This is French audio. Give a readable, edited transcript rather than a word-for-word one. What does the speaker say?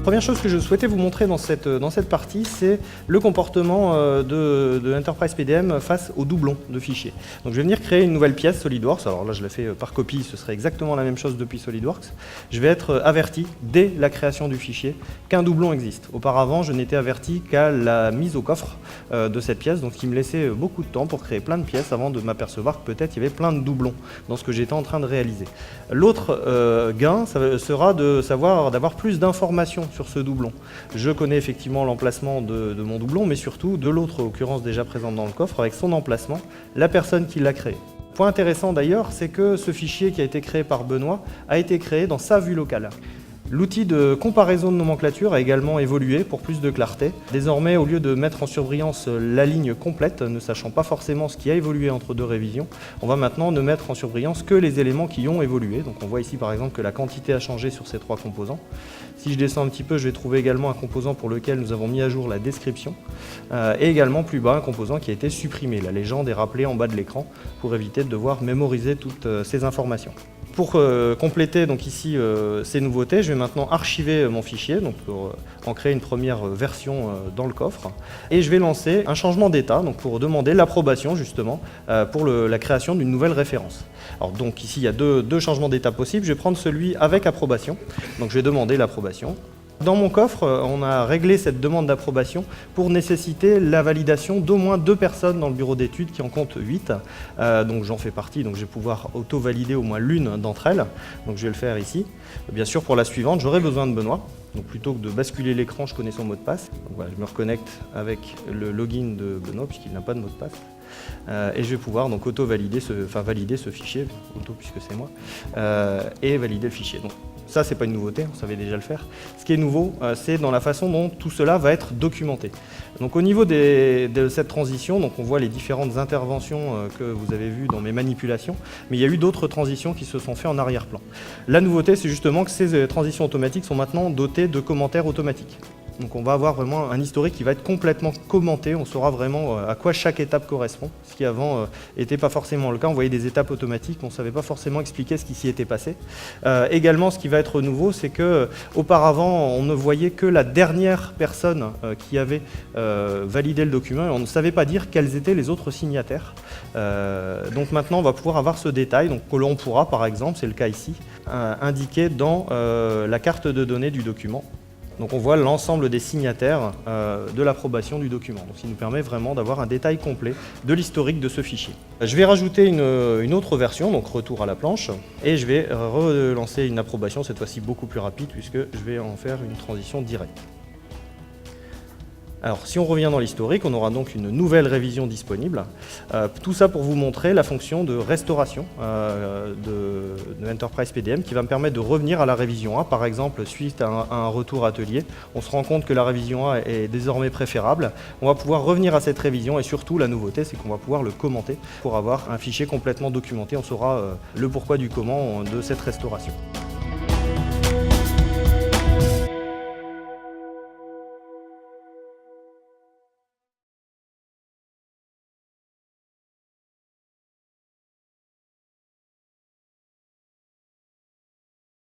Première chose que je souhaitais vous montrer dans cette partie, c'est le comportement de Enterprise PDM face aux doublons de fichiers. Donc je vais venir créer une nouvelle pièce SolidWorks. Alors là, je la fais par copie, ce serait exactement la même chose depuis SolidWorks. Je vais être averti dès la création du fichier qu'un doublon existe. Auparavant, je n'étais averti qu'à la mise au coffre de cette pièce, donc ce qui me laissait beaucoup de temps pour créer plein de pièces avant de m'apercevoir que peut-être il y avait plein de doublons dans ce que j'étais en train de réaliser. L'autre gain, ça sera d'avoir plus d'informations sur ce doublon. Je connais effectivement l'emplacement de mon doublon, mais surtout de l'autre occurrence déjà présente dans le coffre, avec son emplacement, la personne qui l'a créé. Point intéressant d'ailleurs, c'est que ce fichier qui a été créé par Benoît a été créé dans sa vue locale. L'outil de comparaison de nomenclature a également évolué pour plus de clarté. Désormais, au lieu de mettre en surbrillance la ligne complète, ne sachant pas forcément ce qui a évolué entre deux révisions, on va maintenant ne mettre en surbrillance que les éléments qui ont évolué. Donc on voit ici par exemple que la quantité a changé sur ces trois composants. Si je descends un petit peu, je vais trouver également un composant pour lequel nous avons mis à jour la description. Et également plus bas, un composant qui a été supprimé. La légende est rappelée en bas de l'écran pour éviter de devoir mémoriser toutes ces informations. Pour compléter donc ici ces nouveautés, je vais maintenant archiver mon fichier donc pour en créer une première version dans le coffre. Et je vais lancer un changement d'état donc pour demander l'approbation justement pour la création d'une nouvelle référence. Alors donc ici il y a deux changements d'état possibles. Je vais prendre celui avec approbation. Donc je vais demander l'approbation. Dans mon coffre, on a réglé cette demande d'approbation pour nécessiter la validation d'au moins 2 personnes dans le bureau d'études qui en compte 8. Donc j'en fais partie, donc je vais pouvoir auto-valider au moins l'une d'entre elles. Donc je vais le faire ici. Bien sûr, pour la suivante, j'aurai besoin de Benoît. Donc plutôt que de basculer l'écran, je connais son mot de passe. Donc voilà, je me reconnecte avec le login de Benoît puisqu'il n'a pas de mot de passe. Et je vais pouvoir donc valider ce fichier, auto puisque c'est moi, et valider le fichier. Donc, ça, c'est pas une nouveauté, on savait déjà le faire. Ce qui est nouveau, c'est dans la façon dont tout cela va être documenté. Donc au niveau de cette transition, donc on voit les différentes interventions que vous avez vues dans mes manipulations, mais il y a eu d'autres transitions qui se sont faites en arrière-plan. La nouveauté, c'est justement que ces transitions automatiques sont maintenant dotées de commentaires automatiques. Donc on va avoir vraiment un historique qui va être complètement commenté, on saura vraiment à quoi chaque étape correspond, ce qui avant n'était pas forcément le cas. On voyait des étapes automatiques, on ne savait pas forcément expliquer ce qui s'y était passé. Également, ce qui va être nouveau, c'est qu'auparavant, on ne voyait que la dernière personne qui avait validé le document et on ne savait pas dire quels étaient les autres signataires. Donc maintenant, on va pouvoir avoir ce détail, donc que l'on pourra, par exemple, c'est le cas ici, indiquer dans la carte de données du document. Donc on voit l'ensemble des signataires de l'approbation du document, donc ce qui nous permet vraiment d'avoir un détail complet de l'historique de ce fichier. Je vais rajouter une autre version, donc retour à la planche, et je vais relancer une approbation, cette fois-ci beaucoup plus rapide, puisque je vais en faire une transition directe. Alors, si on revient dans l'historique, on aura donc une nouvelle révision disponible. Tout ça pour vous montrer la fonction de restauration de Enterprise PDM qui va me permettre de revenir à la révision 1. Par exemple, suite à un retour atelier, on se rend compte que la révision 1 est désormais préférable. On va pouvoir revenir à cette révision et surtout, la nouveauté, c'est qu'on va pouvoir le commenter pour avoir un fichier complètement documenté. On saura le pourquoi du comment de cette restauration.